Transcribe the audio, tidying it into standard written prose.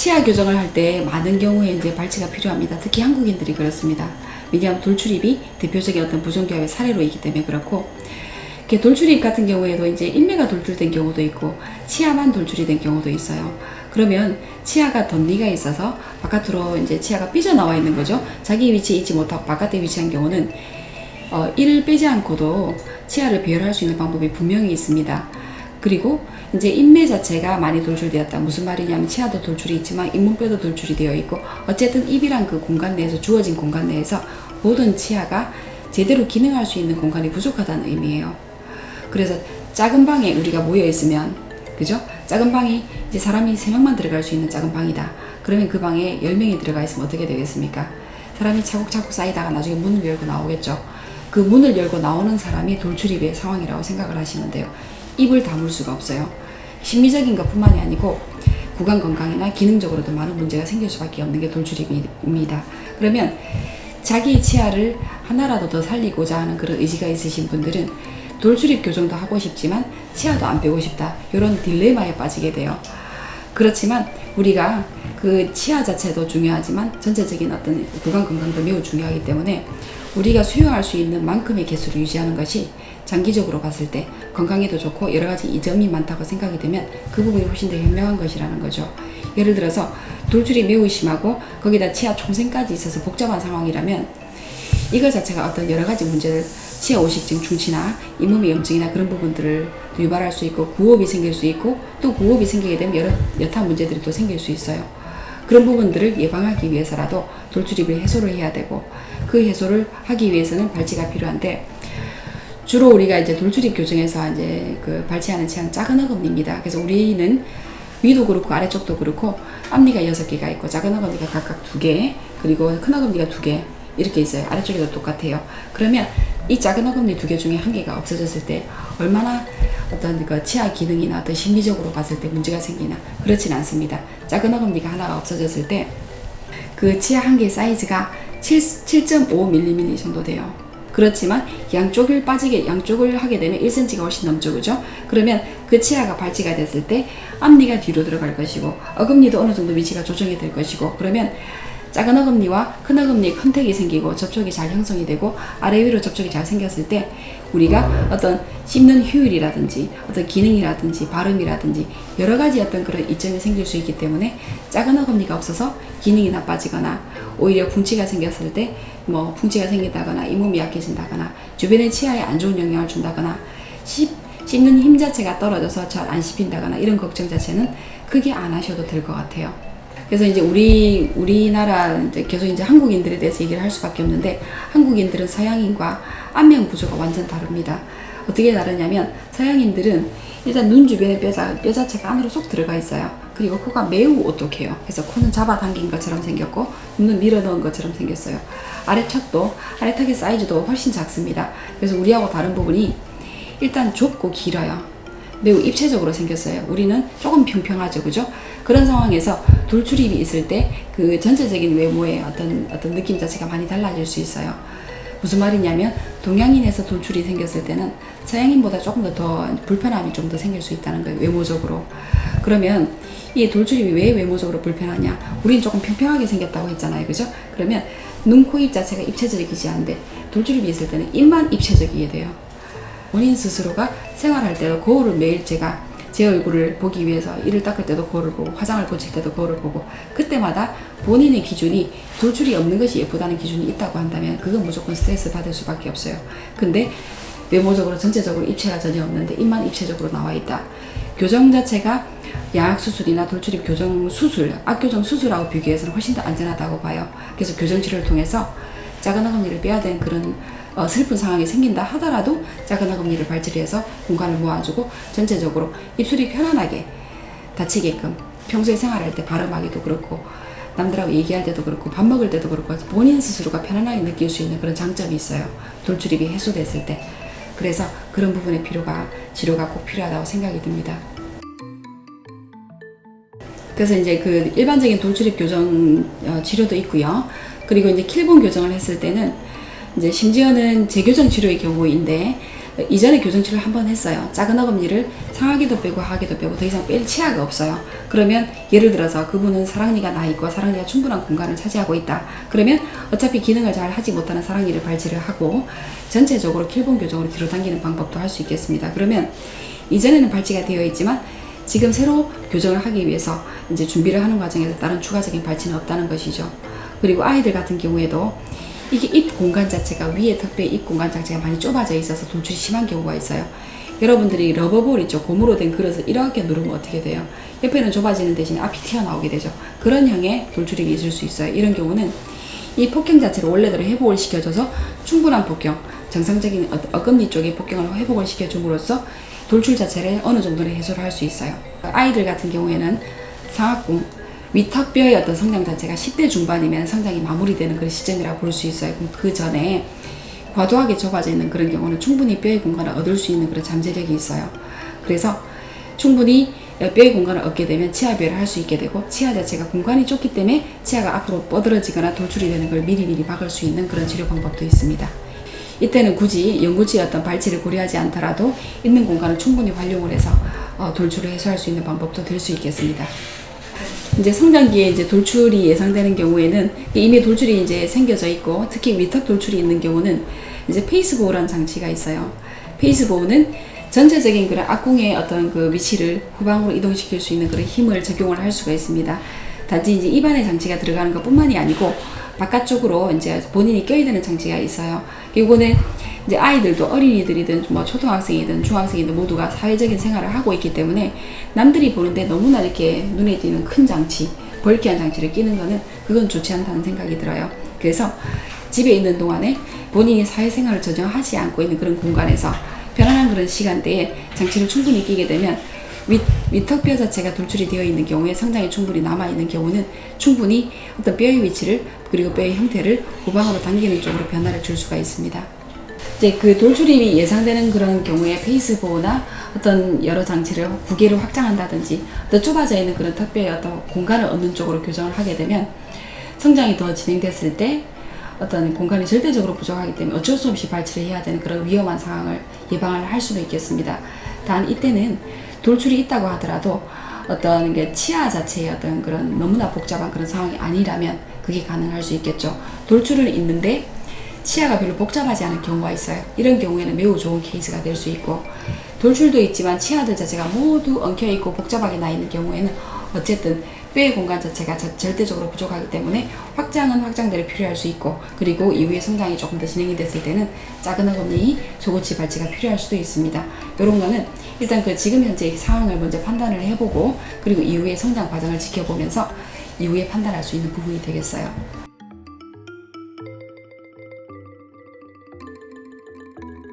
치아 교정을 할 때 많은 경우에 이제 발치가 필요합니다. 특히 한국인들이 그렇습니다. 왜냐하면 돌출입이 대표적인 어떤 부종기압의 사례로 있기 때문에 그렇고, 돌출입 같은 경우에도 이제 인매가 돌출된 경우도 있고 치아만 돌출이 된 경우도 있어요. 그러면 치아가 덧니가 있어서 바깥으로 이제 치아가 삐져나와 있는 거죠. 자기 위치에 있지 못하고 바깥에 위치한 경우는 이를 빼지 않고도 치아를 배열할 수 있는 방법이 분명히 있습니다. 그리고 이제 인매 자체가 많이 돌출되었다. 무슨 말이냐면 치아도 돌출이 있지만 잇몸뼈도 돌출이 되어 있고, 어쨌든 입이란 그 공간 내에서, 주어진 공간 내에서 모든 치아가 제대로 기능할 수 있는 공간이 부족하다는 의미예요. 그래서 작은 방에 우리가 모여 있으면, 그죠? 작은 방이 이제 사람이 3명만 들어갈 수 있는 작은 방이다. 그러면 그 방에 10명이 들어가 있으면 어떻게 되겠습니까? 사람이 차곡차곡 쌓이다가 나중에 문을 열고 나오겠죠. 그 문을 열고 나오는 사람이 돌출입의 상황이라고 생각을 하시면 돼요. 입을 다물 수가 없어요. 심리적인 것뿐만이 아니고 구강 건강이나 기능적으로도 많은 문제가 생길 수밖에 없는 게 돌출입입니다. 그러면 자기 치아를 하나라도 더 살리고자 하는 그런 의지가 있으신 분들은 돌출입 교정도 하고 싶지만 치아도 안 빼고 싶다, 이런 딜레마에 빠지게 돼요. 그렇지만 우리가 그 치아 자체도 중요하지만 전체적인 어떤 구강 건강도 매우 중요하기 때문에 우리가 수용할 수 있는 만큼의 개수를 유지하는 것이 장기적으로 봤을 때 건강에도 좋고 여러 가지 이점이 많다고 생각이 되면 그 부분이 훨씬 더 현명한 것이라는 거죠. 예를 들어서 돌출이 매우 심하고 거기다 치아 총생까지 있어서 복잡한 상황이라면 이거 자체가 어떤 여러 가지 문제를, 치아 오식증, 중치나 잇몸의 염증이나 그런 부분들을 유발할 수 있고, 구호흡이 생길 수 있고, 또 구호흡이 생기게 되면 여타 문제들이 또 생길 수 있어요. 그런 부분들을 예방하기 위해서라도 돌출입을 해소를 해야 되고, 그 해소를 하기 위해서는 발치가 필요한데, 주로 우리가 이제 돌출입 교정에서 이제 그 발치하는 치아는 작은 어금니입니다. 그래서 우리는 위도 그렇고 아래쪽도 그렇고 앞니가 6개가 있고 작은 어금니가 각각 2개, 그리고 큰 어금니가 2개 이렇게 있어요. 아래쪽에도 똑같아요. 그러면 이 작은 어금니 2개 중에 1개가 없어졌을 때 얼마나 어떤 그 치아 기능이나 어떤 심리적으로 봤을 때 문제가 생기나, 그렇진 않습니다. 작은 어금니가 하나가 없어졌을 때 그 치아 1개 사이즈가 7.5mm 정도 돼요. 그렇지만 양쪽을 하게 되면 1cm가 훨씬 넘죠, 그죠? 그러면 그 치아가 발치가 됐을 때 앞니가 뒤로 들어갈 것이고 어금니도 어느 정도 위치가 조정이 될 것이고, 그러면 작은 어금니와 큰 어금니의 컨택이 생기고 접촉이 잘 형성이 되고 아래 위로 접촉이 잘 생겼을 때 우리가 어떤 씹는 효율이라든지 어떤 기능이라든지 발음이라든지 여러 가지 어떤 그런 이점이 생길 수 있기 때문에 작은 어금니가 없어서 기능이 나빠지거나 오히려 풍치가 생겼을 때 뭐 풍치가 생긴다거나 잇몸이 약해진다거나 주변의 치아에 안 좋은 영향을 준다거나 씹는 힘 자체가 떨어져서 잘 안 씹힌다거나 이런 걱정 자체는 크게 안 하셔도 될 것 같아요. 그래서 이제 우리나라 이제 계속 이제 한국인들에 대해서 얘기를 할 수밖에 없는데, 한국인들은 서양인과 안면 구조가 완전 다릅니다. 어떻게 다르냐면 서양인들은 일단 눈 주변의 뼈 자체가 안으로 쏙 들어가 있어요. 그리고 코가 매우 오똑해요. 그래서 코는 잡아당긴 것처럼 생겼고 눈은 밀어넣은 것처럼 생겼어요. 아래턱의 사이즈도 훨씬 작습니다. 그래서 우리하고 다른 부분이 일단 좁고 길어요. 매우 입체적으로 생겼어요. 우리는 조금 평평하죠, 그죠? 그런 상황에서 돌출입이 있을 때 그 전체적인 외모의 어떤 느낌 자체가 많이 달라질 수 있어요. 무슨 말이냐면 동양인에서 돌출이 생겼을 때는 서양인보다 조금 더 불편함이 좀 더 생길 수 있다는 거예요, 외모적으로. 그러면 이 돌출입이 왜 외모적으로 불편하냐? 우리는 조금 평평하게 생겼다고 했잖아요, 그죠? 그러면 눈, 코, 입 자체가 입체적이지 않은데 돌출입이 있을 때는 입만 입체적이게 돼요. 본인 스스로가 생활할 때도 거울을 매일 제 얼굴을 보기 위해서 이를 닦을 때도 거울을 보고 화장을 고칠 때도 거울을 보고, 그때마다 본인의 기준이 돌출이 없는 것이 예쁘다는 기준이 있다고 한다면 그건 무조건 스트레스 받을 수밖에 없어요. 근데 외모적으로 전체적으로 입체가 전혀 없는데 입만 입체적으로 나와 있다. 교정 자체가 양악수술이나 돌출입 교정 수술, 악교정 수술하고 비교해서는 훨씬 더 안전하다고 봐요. 그래서 교정 치료를 통해서 작은 어금니를 빼야 되는 그런 슬픈 상황이 생긴다 하더라도 작은 어금니를 발치를 해서 공간을 모아주고 전체적으로 입술이 편안하게 닫히게끔, 평소에 생활할 때 발음하기도 그렇고 남들하고 얘기할 때도 그렇고 밥 먹을 때도 그렇고 본인 스스로가 편안하게 느낄 수 있는 그런 장점이 있어요, 돌출입이 해소됐을 때. 그래서 그런 부분의 치료가 꼭 필요하다고 생각이 듭니다. 그래서 이제 그 일반적인 돌출입 교정 치료도 있고요. 그리고 이제 킬본 교정을 했을 때는 이제 심지어는 재교정 치료의 경우인데 이전에 교정치료를 한번 했어요. 작은 어금니를 상하기도 빼고 하하기도 빼고 더 이상 뺄 치아가 없어요. 그러면 예를 들어서 그분은 사랑니가 나 있고 사랑니가 충분한 공간을 차지하고 있다. 그러면 어차피 기능을 잘 하지 못하는 사랑니를 발치를 하고 전체적으로 킬본 교정으로 뒤로 당기는 방법도 할 수 있겠습니다. 그러면 이전에는 발치가 되어 있지만 지금 새로 교정을 하기 위해서 이제 준비를 하는 과정에서 다른 추가적인 발치는 없다는 것이죠. 그리고 아이들 같은 경우에도 이게 입 공간 자체가 위에 턱뼈 입 공간 자체가 많이 좁아져 있어서 돌출이 심한 경우가 있어요. 여러분들이 러버볼 있죠. 고무로 된 그릇을 이렇게 누르면 어떻게 돼요? 옆에는 좁아지는 대신 앞이 튀어나오게 되죠. 그런 형의 돌출입이 있을 수 있어요. 이런 경우는 이 폭경 자체를 원래대로 회복을 시켜줘서 충분한 폭경, 정상적인 어금니 쪽의 폭경을 회복을 시켜줌으로써 돌출 자체를 어느 정도는 해소를 할 수 있어요. 아이들 같은 경우에는 상악궁, 위턱뼈의 어떤 성장 자체가 10대 중반이면 성장이 마무리되는 그런 시점이라고 볼 수 있어요. 그럼 그 전에 과도하게 좁아져 있는 그런 경우는 충분히 뼈의 공간을 얻을 수 있는 그런 잠재력이 있어요. 그래서 충분히 뼈의 공간을 얻게 되면 치아배를 할 수 있게 되고 치아 자체가 공간이 좁기 때문에 치아가 앞으로 뻗어지거나 돌출이 되는 걸 미리미리 막을 수 있는 그런 치료 방법도 있습니다. 이때는 굳이 영구치의 어떤 발치를 고려하지 않더라도 있는 공간을 충분히 활용을 해서 돌출을 해소할 수 있는 방법도 될 수 있겠습니다. 이제 성장기에 이제 돌출이 예상되는 경우에는 이미 돌출이 이제 생겨져 있고 특히 위턱 돌출이 있는 경우는 이제 페이스보호라는 장치가 있어요. 페이스보호는 전체적인 그런 악궁의 어떤 그 위치를 후방으로 이동시킬 수 있는 그런 힘을 적용을 할 수가 있습니다. 단지 이제 입안에 장치가 들어가는 것 뿐만이 아니고 바깥쪽으로 이제 본인이 껴야 되는 장치가 있어요. 이거는 이제 아이들도 어린이들이든 뭐 초등학생이든 중학생이든 모두가 사회적인 생활을 하고 있기 때문에 남들이 보는데 너무나 이렇게 눈에 띄는 큰 장치, 벌키한 장치를 끼는 거는 그건 좋지 않다는 생각이 들어요. 그래서 집에 있는 동안에 본인이 사회생활을 전혀 하지 않고 있는 그런 공간에서 편안한 그런 시간대에 장치를 충분히 끼게 되면 위턱뼈 자체가 돌출이 되어 있는 경우에 성장이 충분히 남아있는 경우는 충분히 어떤 뼈의 위치를 그리고 뼈의 형태를 후방으로 당기는 쪽으로 변화를 줄 수가 있습니다. 이제 그 돌출입이 예상되는 그런 경우에 페이스보호나 어떤 여러 장치를 구개를 확장한다든지 더 좁아져 있는 그런 턱뼈의 어떤 공간을 얻는 쪽으로 교정을 하게 되면 성장이 더 진행됐을 때 어떤 공간이 절대적으로 부족하기 때문에 어쩔 수 없이 발치를 해야 되는 그런 위험한 상황을 예방을 할 수도 있겠습니다. 단 이때는 돌출이 있다고 하더라도 어떤 게 치아 자체의 어떤 그런 너무나 복잡한 그런 상황이 아니라면 그게 가능할 수 있겠죠. 돌출은 있는데 치아가 별로 복잡하지 않은 경우가 있어요. 이런 경우에는 매우 좋은 케이스가 될 수 있고 돌출도 있지만 치아들 자체가 모두 엉켜있고 복잡하게 나 있는 경우에는 어쨌든 뼈의 공간 자체가 절대적으로 부족하기 때문에 확장은 확장대로 필요할 수 있고 그리고 이후에 성장이 조금 더 진행이 됐을 때는 작은 어금니 소고치 발치가 필요할 수도 있습니다. 이런 거는 일단 그 지금 현재 상황을 먼저 판단을 해보고 그리고 이후에 성장 과정을 지켜보면서 이후에 판단할 수 있는 부분이 되겠어요.